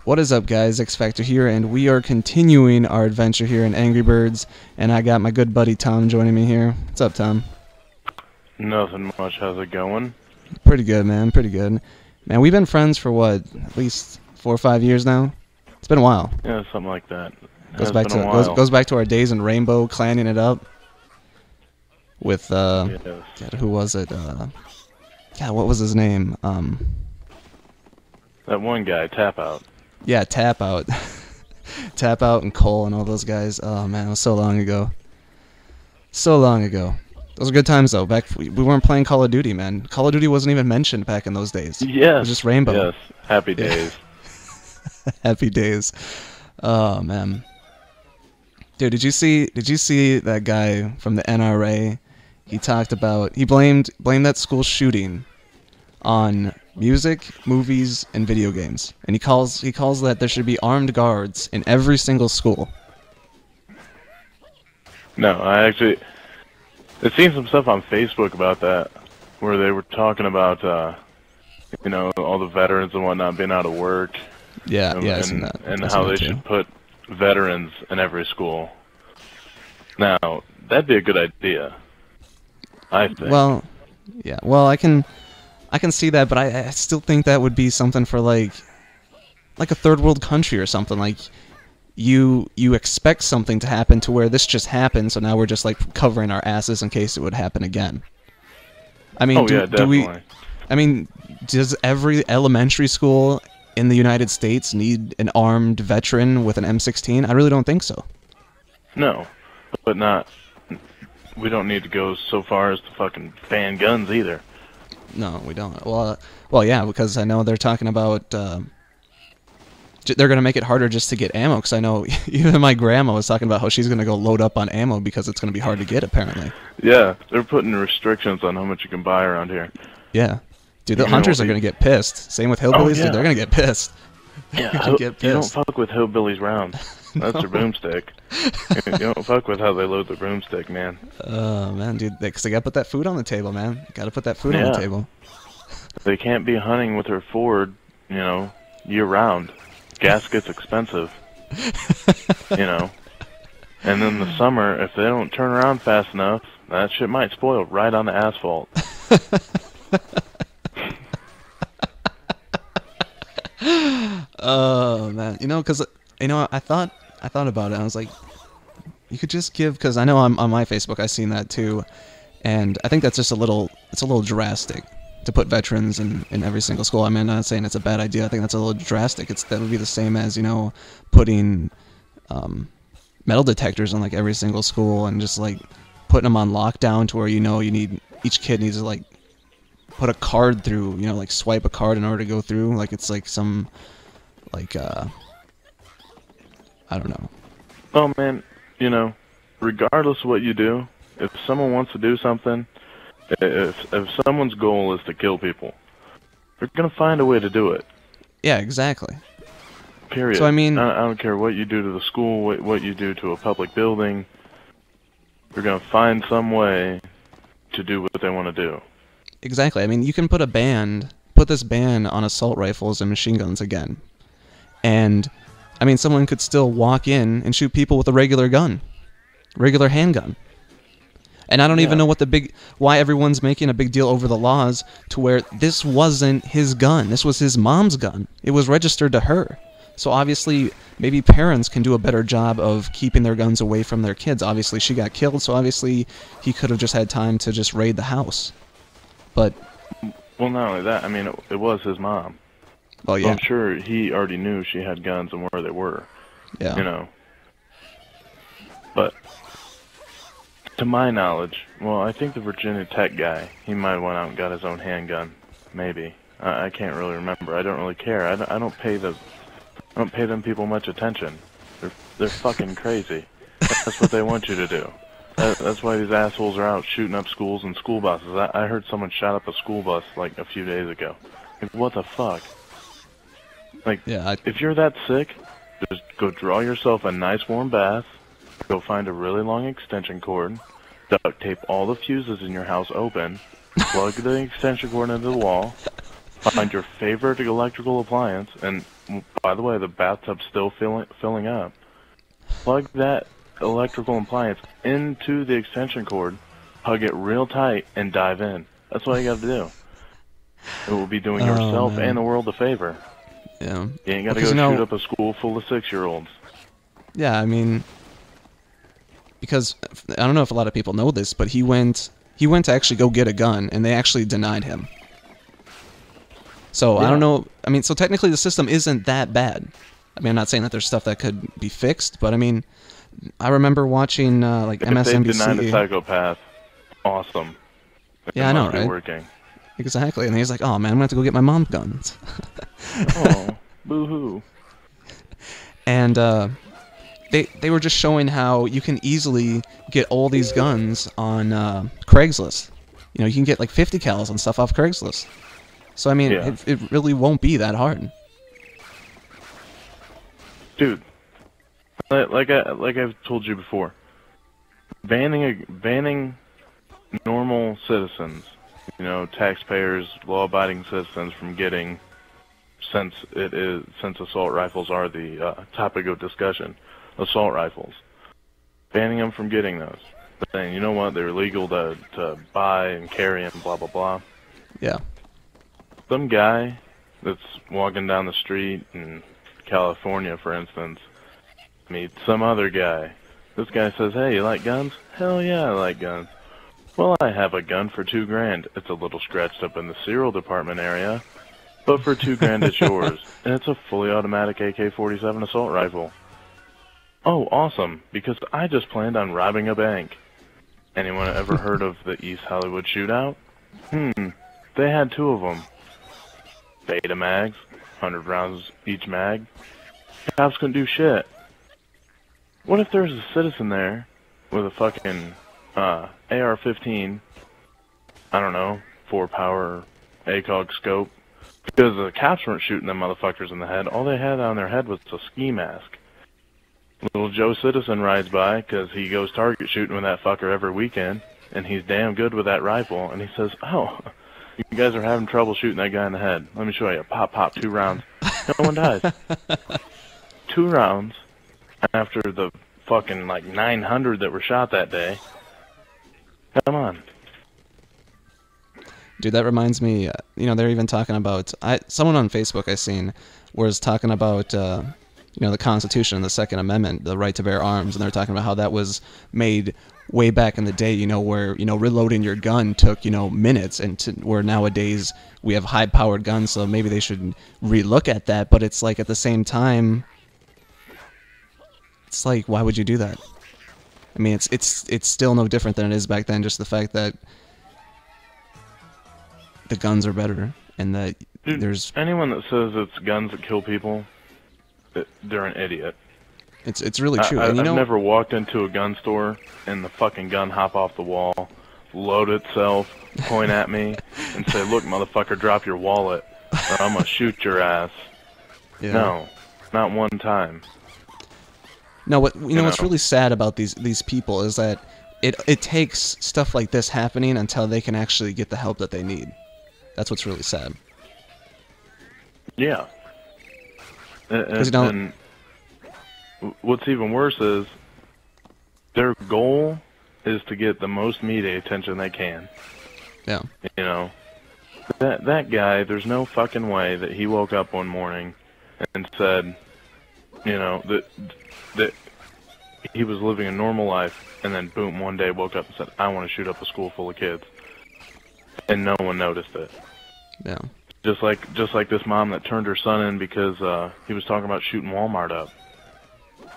What is up, guys? X Factor here, and we are continuing our adventure here in Angry Birds, and I got my good buddy Tom joining me here. What's up, Tom? Nothing much. How's it going? Pretty good, man. Pretty good. Man, we've been friends for what, at least 4 or 5 years now? It's been a while. Yeah, something like that. Goes back to our days in Rainbow, clanning it up with Yes. God, who was it? God, what was his name? That one guy, Tap Out. Yeah, Tap Out. Tap Out and Cole and all those guys. Oh man, it was so long ago. So long ago. Those were good times though. We weren't playing Call of Duty, man. Call of Duty wasn't even mentioned back in those days. Yes. It was just Rainbow. Yes. Happy days. Happy days. Oh man. Dude, did you see that guy from the NRA? He talked about he blamed that school shooting on music, movies, and video games. And he calls that there should be armed guards in every single school. No, I've seen some stuff on Facebook about that, where they were talking about, all the veterans and whatnot being out of work. Yeah, I've seen that. And how they should put veterans in every school. Now, that'd be a good idea, I think. Well, yeah. Well, I can see that, but I still think that would be something for like a third world country or something. Like you expect something to happen to where this just happened, so now we're just like covering our asses in case it would happen again. I mean, does every elementary school in the United States need an armed veteran with an M16? I really don't think so. No, but we don't need to go so far as to fucking ban guns either. No, we don't. Well, yeah, because I know they're talking about they're going to make it harder just to get ammo, because I know even my grandma was talking about how she's going to go load up on ammo because it's going to be hard to get, apparently. Yeah, they're putting restrictions on how much you can buy around here. Yeah. Dude, the hunters are going to get pissed. Same with hillbillies, yeah. Dude, they're going to get pissed. Yeah, you don't fuck with hillbillies round. That's their boomstick. You don't fuck with how they load the broomstick, man. Oh, man, dude, because they got to put that food on the table, man. Got to put that food on the table. They can't be hunting with their Ford, year-round. Gas gets expensive, And then the summer, if they don't turn around fast enough, that shit might spoil right on the asphalt. Oh man, because I thought about it. I was like, you could just give, because I know on my Facebook I've seen that too, and I think that's just a little drastic to put veterans in every single school. I mean, I'm not saying it's a bad idea. I think that's a little drastic. That would be the same as putting metal detectors in like every single school and just like putting them on lockdown to where each kid needs to like put a card through, like swipe a card in order to go through. Like it's like some, like, I don't know. Oh man, regardless of what you do, if someone wants to do something, if someone's goal is to kill people, they're gonna find a way to do it. Yeah, exactly. Period. So I mean, I don't care what you do to the school, what you do to a public building. They're gonna find some way to do what they want to do. Exactly. I mean, you can put this ban on assault rifles and machine guns again. And, I mean, someone could still walk in and shoot people with a regular handgun. And I don't even know why everyone's making a big deal over the laws to where this wasn't his gun. This was his mom's gun. It was registered to her. So obviously, maybe parents can do a better job of keeping their guns away from their kids. Obviously, she got killed, so obviously he could have just had time to just raid the house. But well, not only that, I mean, it was his mom. Well, yeah. So I'm sure he already knew she had guns and where they were. Yeah. But to my knowledge, well, I think the Virginia Tech guy, he might have went out and got his own handgun. Maybe. I can't really remember. I don't really care. I don't pay them people much attention. They're fucking crazy. That's what they want you to do. That's why these assholes are out shooting up schools and school buses. I heard someone shot up a school bus like a few days ago. Like, what the fuck? Like, if you're that sick, just go draw yourself a nice warm bath, go find a really long extension cord, duct tape all the fuses in your house open, plug the extension cord into the wall, find your favorite electrical appliance, and By the way, the bathtub's still filling up. Plug that electrical appliance into the extension cord, hug it real tight, and dive in. That's all you got to do. It will be doing yourself man. and the world a favor. Yeah. You ain't got to Because, go you know, shoot up a school full of 6-year-olds. Yeah, I mean, because I don't know if a lot of people know this, but he went to actually go get a gun, and they actually denied him. So I don't know. I mean, so technically the system isn't that bad. I mean, I'm not saying that there's stuff that could be fixed, but I mean, I remember watching like If MSNBC. they denied a psychopath, awesome. Yeah, I know, must be right? Working. Exactly, and he's like, "Oh man, I'm gonna have to go get my mom's guns." Oh, boo-hoo. And they were just showing how you can easily get all these guns on Craigslist. You know, you can get like 50 cals and stuff off Craigslist. So I mean, Yeah. it really won't be that hard. Dude, like I've told you before, banning normal citizens, you know, taxpayers, law-abiding citizens from getting, since assault rifles are the topic of discussion, assault rifles, banning them from getting those, but saying, you know what, they're legal to buy and carry and blah blah blah. Yeah. Some guy that's walking down the street in California, for instance, meets some other guy. This guy says, "Hey, you like guns?" "Hell yeah, I like guns." "Well, I have a gun for $2,000. It's a little scratched up in the cereal department area, but for $2,000 it's yours, and it's a fully automatic AK-47 assault rifle." "Oh, awesome! Because I just planned on robbing a bank." Anyone ever heard of the East Hollywood shootout? They had 2 of them. Beta mags, 100 rounds each mag. Cops couldn't do shit. What if there's a citizen there with a fucking AR-15, I don't know, 4-power ACOG scope? Because the cops weren't shooting them motherfuckers in the head. All they had on their head was a ski mask. Little Joe Citizen rides by because he goes target shooting with that fucker every weekend, and he's damn good with that rifle, and he says, "Oh, you guys are having trouble shooting that guy in the head. Let me show you. Pop, pop, 2 rounds. No one dies." 2 rounds after the fucking, like, 900 that were shot that day. Come on. Dude, that reminds me, you know, they're even talking about, someone on Facebook I seen was talking about, you know, the Constitution and the Second Amendment, the right to bear arms, and they're talking about how that was made way back in the day, you know, where, you know, reloading your gun took, you know, minutes, and where nowadays we have high-powered guns, so maybe they should relook at that, but it's like, at the same time, it's like, why would you do that? I mean, it's still no different than it is back then, just the fact that the guns are better, and that Dude, there's... anyone that says it's guns that kill people, they're an idiot. It's really true. And, you I've know, never walked into a gun store and the fucking gun hop off the wall, load itself, point at me, and say, "Look, motherfucker, drop your wallet, or I'm gonna shoot your ass." yeah. No, not one time. No, what you know what's know. really sad about these people is that it takes stuff like this happening until they can actually get the help that they need. That's what's really sad. Yeah. 'Cause, you know, And what's even worse is their goal is to get the most media attention they can. yeah, You know, that guy, there's no fucking way that he woke up one morning and said, you know, that he was living a normal life, and then boom, one day woke up and said, "I want to shoot up a school full of kids," and no one noticed it. yeah, Just like this mom that turned her son in because he was talking about shooting Walmart up,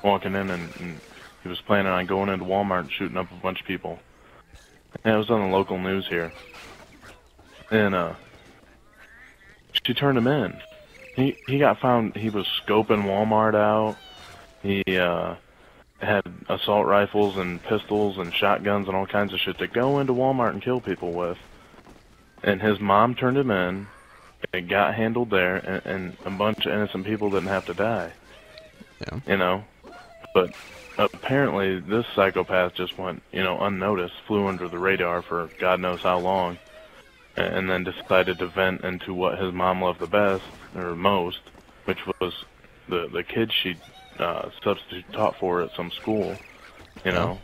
walking in and he was planning on going into Walmart and shooting up a bunch of people. And it was on the local news here, and she turned him in. He got found. He was scoping Walmart out. He had assault rifles and pistols and shotguns and all kinds of shit to go into Walmart and kill people with. And his mom turned him in. It got handled there, and a bunch of innocent people didn't have to die. yeah. You know, but apparently this psychopath just went, you know, unnoticed, flew under the radar for God knows how long, and then decided to vent into what his mom loved the best or most, which was the kid she substitute taught for at some school. You know.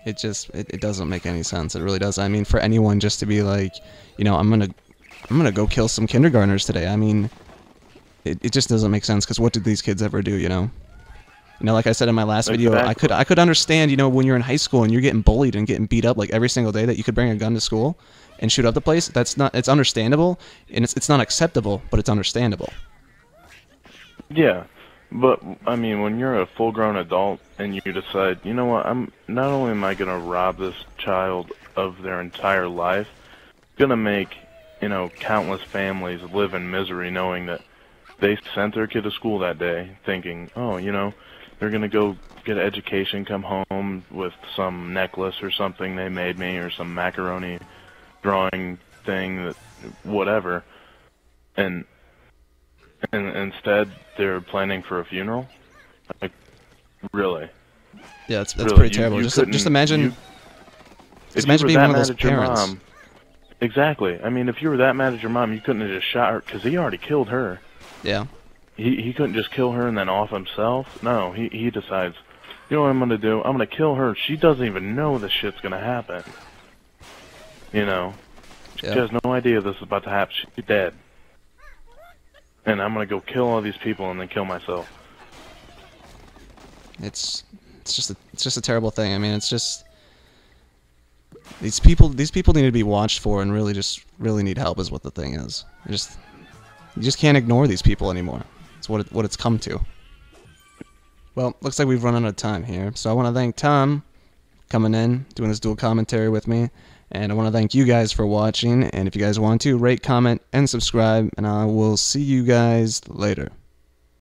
It doesn't make any sense. It really does. I mean, for anyone just to be like, you know, I'm gonna go kill some kindergartners today. I mean, it just doesn't make sense, because what did these kids ever do, you know? You know, like I said in my last video, I could understand, you know, when you're in high school and you're getting bullied and getting beat up like every single day, that you could bring a gun to school and shoot up the place. It's understandable, and it's not acceptable, but it's understandable. Yeah. But, I mean, when you're a full-grown adult and you decide, you know what, not only am I going to rob this child of their entire life, I'm going to make, you know, countless families live in misery knowing that they sent their kid to school that day thinking, oh, you know, they're going to go get an education, come home with some necklace or something they made me, or some macaroni drawing thing, that whatever, and instead they're planning for a funeral? Like, really? Yeah, that's really, pretty terrible. Just imagine. Just imagine being one of those parents. Mom, exactly. I mean, if you were that mad at your mom, you couldn't have just shot her, because he already killed her. Yeah. He couldn't just kill her and then off himself. No, he decides, you know what I'm gonna do? I'm gonna kill her. She doesn't even know this shit's gonna happen. You know, she has no idea this is about to happen. She's dead. And I'm gonna go kill all these people and then kill myself. It's just a terrible thing. I mean, it's just these people need to be watched for, and really need help is what the thing is. You just can't ignore these people anymore. It's what it's come to. Well, looks like we've run out of time here. So I want to thank Tom coming in, doing this dual commentary with me. And I want to thank you guys for watching, and if you guys want to, rate, comment, and subscribe, and I will see you guys later.